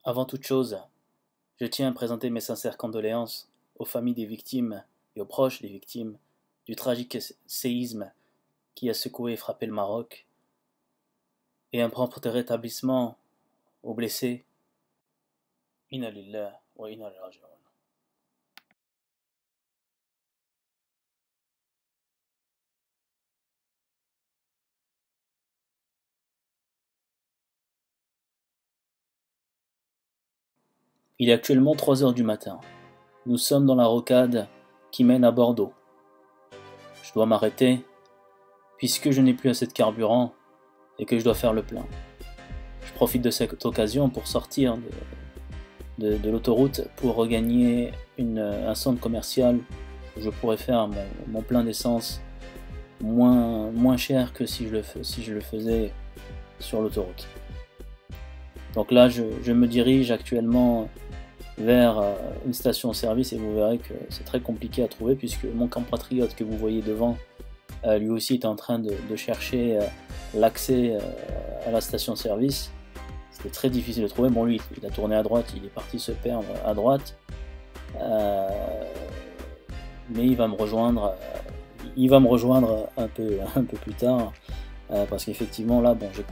Avant toute chose, je tiens à présenter mes sincères condoléances aux familles des victimes et aux proches des victimes du tragique séisme qui a secoué et frappé le Maroc, et un prompt rétablissement aux blessés. Inna lillahi wa inna ilayhi raji'un. Il est actuellement 3 heures du matin. Nous sommes dans la rocade qui mène à Bordeaux. Je dois m'arrêter puisque je n'ai plus assez de carburant et que je dois faire le plein. Je profite de cette occasion pour sortir de l'autoroute pour regagner un centre commercial où je pourrais faire mon plein d'essence moins cher que si je le faisais sur l'autoroute. Donc là, je me dirige actuellement vers une station-service et vous verrez que c'est très compliqué à trouver puisque mon compatriote que vous voyez devant, lui aussi est en train de chercher l'accès à la station-service. C'était très difficile de trouver. Bon, lui, il a tourné à droite, il est parti se perdre à droite. Mais il va me rejoindre un peu plus tard parce qu'effectivement là, bon, j'ai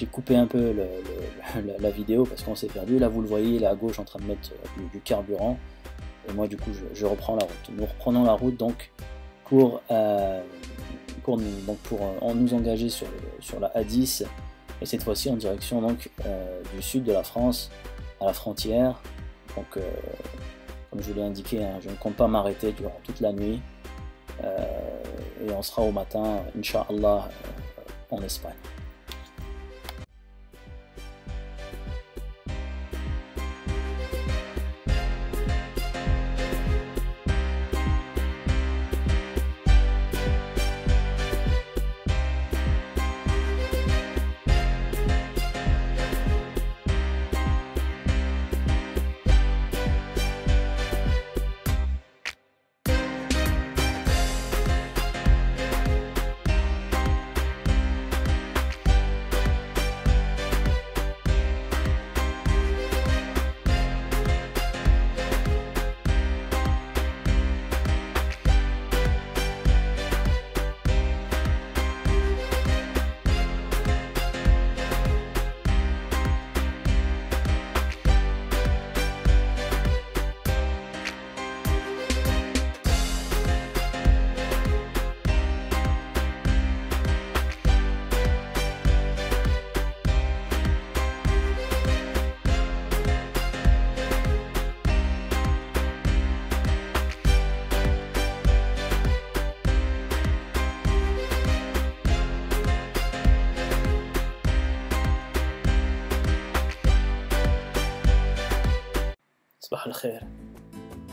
coupé un peu la vidéo parce qu'on s'est perdu. Là, vous le voyez, là à gauche, en train de mettre du carburant. Et moi, du coup, je reprends la route. Nous reprenons la route donc pour nous engager sur la A10. Et cette fois-ci en direction donc du sud de la France, à la frontière. Donc, comme je vous l'ai indiqué, hein, je ne compte pas m'arrêter durant toute la nuit. Et on sera au matin, Inch'Allah, en Espagne.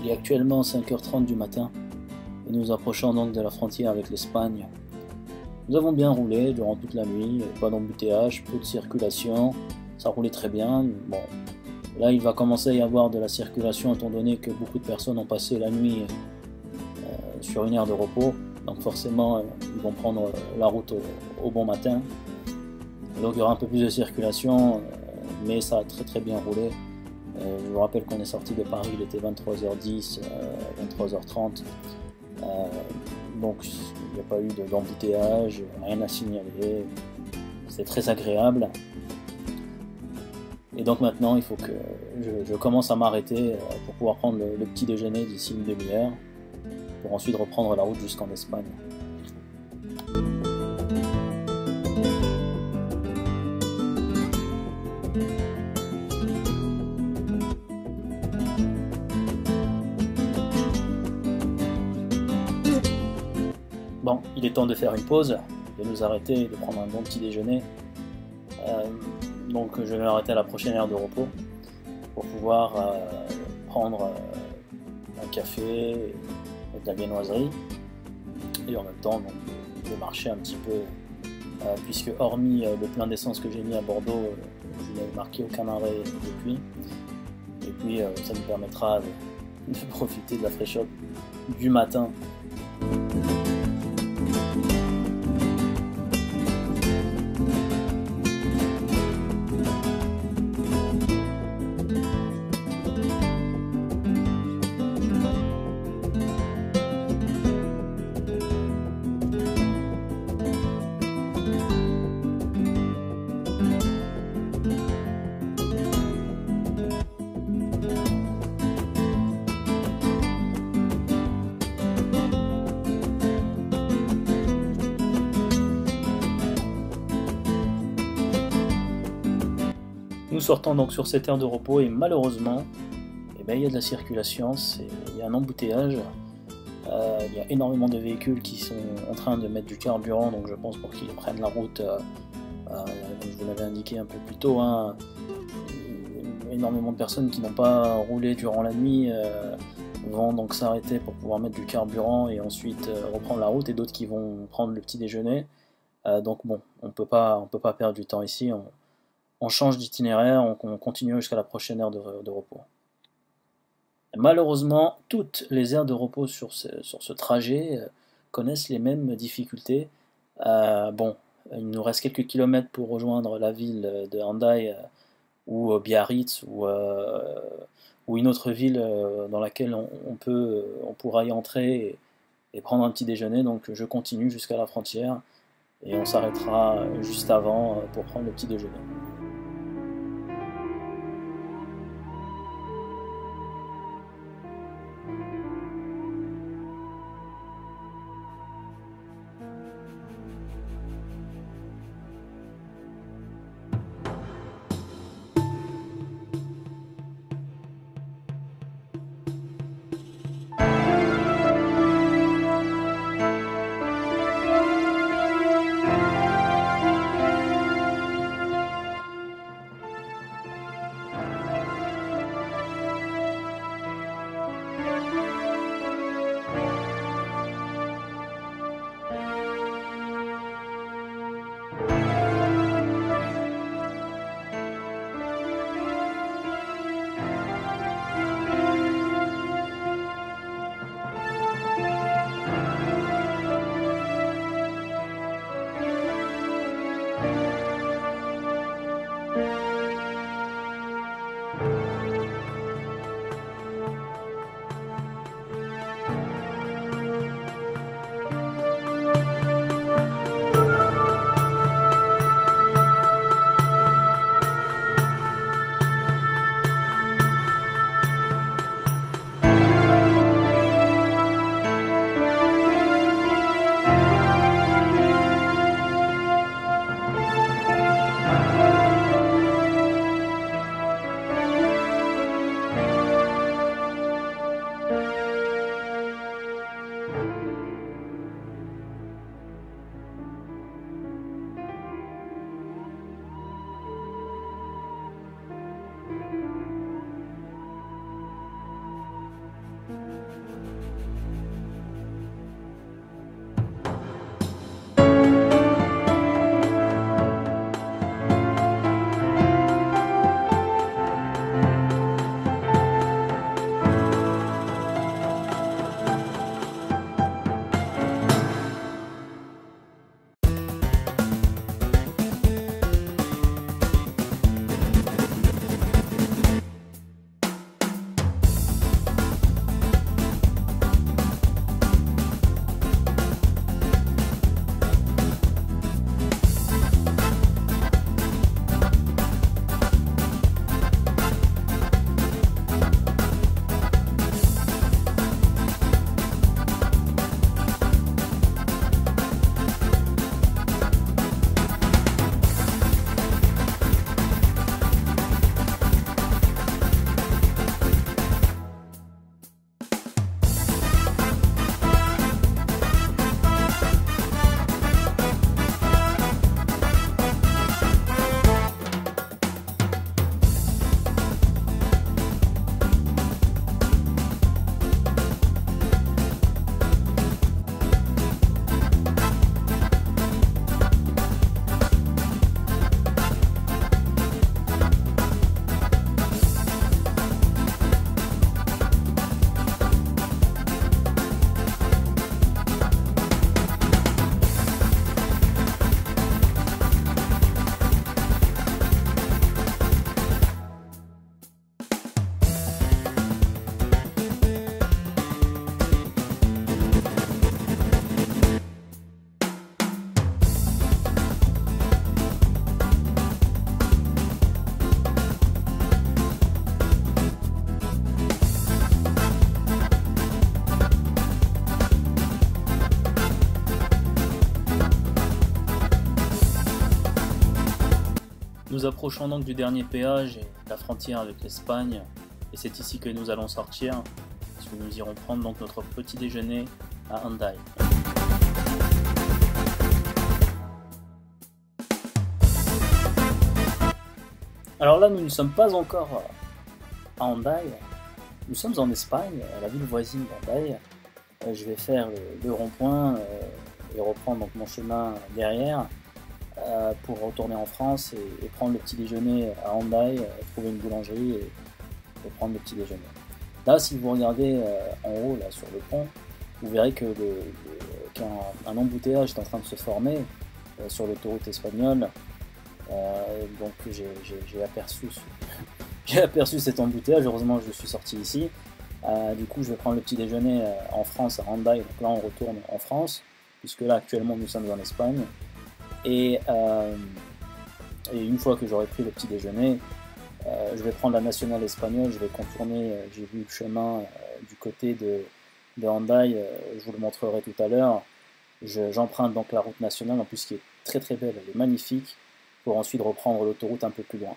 Il est actuellement 5h30 du matin et nous approchons donc de la frontière avec l'Espagne. Nous avons bien roulé durant toute la nuit, pas d'embouteillage, peu de circulation, ça roulait très bien. Bon, là il va commencer à y avoir de la circulation étant donné que beaucoup de personnes ont passé la nuit sur une aire de repos, donc forcément ils vont prendre la route au bon matin. Donc il y aura un peu plus de circulation, mais ça a très bien roulé. Je vous rappelle qu'on est sorti de Paris, il était 23h10, 23h30, donc il n'y a pas eu d'embouteillage, rien à signaler, c'est très agréable. Et donc maintenant il faut que je commence à m'arrêter pour pouvoir prendre le petit déjeuner d'ici une demi-heure, pour ensuite reprendre la route jusqu'en Espagne. Bon, il est temps de faire une pause, de nous arrêter, de prendre un bon petit déjeuner. Donc je vais m'arrêter à la prochaine aire de repos pour pouvoir prendre un café et de la viennoiserie. Et en même temps donc, de marcher un petit peu, puisque hormis le plein d'essence que j'ai mis à Bordeaux, je n'avais marqué aucun arrêt depuis. Et puis ça nous permettra de profiter de la fraîcheur du matin. Nous sortons donc sur cette aire de repos et malheureusement, eh ben, il y a de la circulation, il y a un embouteillage. Il y a énormément de véhicules qui sont en train de mettre du carburant, donc je pense pour qu'ils prennent la route, comme je vous l'avais indiqué un peu plus tôt, hein, énormément de personnes qui n'ont pas roulé durant la nuit vont donc s'arrêter pour pouvoir mettre du carburant et ensuite reprendre la route, et d'autres qui vont prendre le petit déjeuner. Donc bon, on peut pas perdre du temps ici, on change d'itinéraire, on continue jusqu'à la prochaine aire de repos. Malheureusement, toutes les aires de repos sur ce trajet connaissent les mêmes difficultés. Bon, il nous reste quelques kilomètres pour rejoindre la ville de Hendaye ou Biarritz ou une autre ville dans laquelle on pourra y entrer et prendre un petit déjeuner. Donc je continue jusqu'à la frontière et on s'arrêtera juste avant pour prendre le petit déjeuner. Nous approchons donc du dernier péage et de la frontière avec l'Espagne, et c'est ici que nous allons sortir, puisque nous irons prendre donc notre petit déjeuner à Hendaye. Alors là, nous ne sommes pas encore à Hendaye, nous sommes en Espagne, à la ville voisine d'Hendaye. Je vais faire le rond-point et reprendre donc mon chemin derrière pour retourner en France et prendre le petit déjeuner à Hendaye, trouver une boulangerie et prendre le petit déjeuner. Là, si vous regardez en haut, là, sur le pont, vous verrez que qu'un embouteillage est en train de se former sur l'autoroute espagnole. Donc j'ai aperçu cet embouteillage. Heureusement, je suis sorti ici. Du coup, je vais prendre le petit déjeuner en France, à Hendaye. Donc là, on retourne en France, puisque là, actuellement, nous sommes en Espagne. Et une fois que j'aurai pris le petit déjeuner, je vais prendre la nationale espagnole. Je vais contourner, j'ai vu le chemin du côté de Hendaye. Je vous le montrerai tout à l'heure. J'emprunte donc la route nationale, en plus qui est très très belle, elle est magnifique, pour ensuite reprendre l'autoroute un peu plus loin.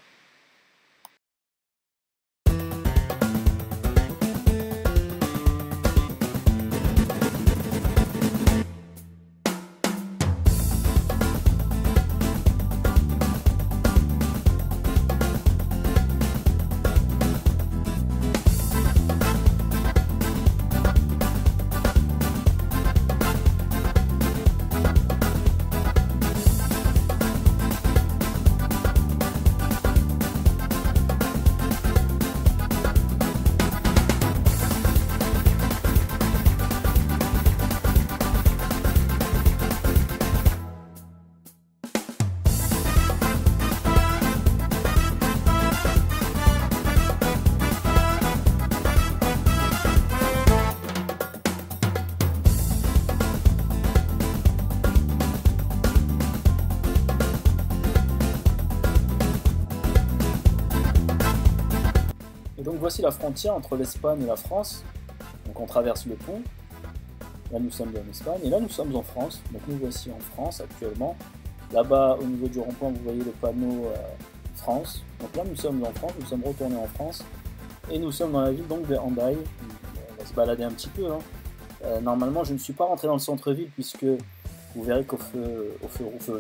Et donc voici la frontière entre l'Espagne et la France. Donc on traverse le pont. Là nous sommes en Espagne et là nous sommes en France. Donc nous voici en France actuellement. Là-bas au niveau du rond-point vous voyez le panneau France. Donc là nous sommes en France, nous sommes retournés en France. Et nous sommes dans la ville donc de Hendaye. On va se balader un petit peu. Normalement je ne suis pas rentré dans le centre-ville puisque vous verrez qu'au feu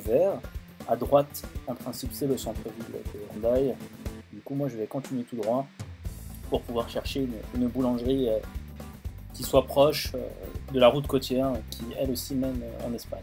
vert, à droite en principe c'est le centre-ville de Hendaye. Du coup moi je vais continuer tout droit pour pouvoir chercher une boulangerie qui soit proche de la route côtière qui elle aussi mène en Espagne.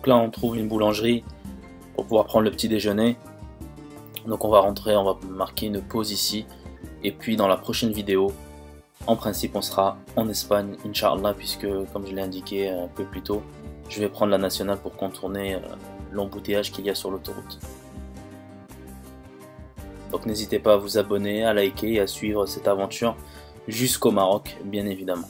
Donc là on trouve une boulangerie pour pouvoir prendre le petit déjeuner. Donc on va rentrer, on va marquer une pause ici. Et puis dans la prochaine vidéo, en principe on sera en Espagne, Inch'Allah, puisque comme je l'ai indiqué un peu plus tôt, je vais prendre la nationale pour contourner l'embouteillage qu'il y a sur l'autoroute. Donc n'hésitez pas à vous abonner, à liker et à suivre cette aventure jusqu'au Maroc, bien évidemment.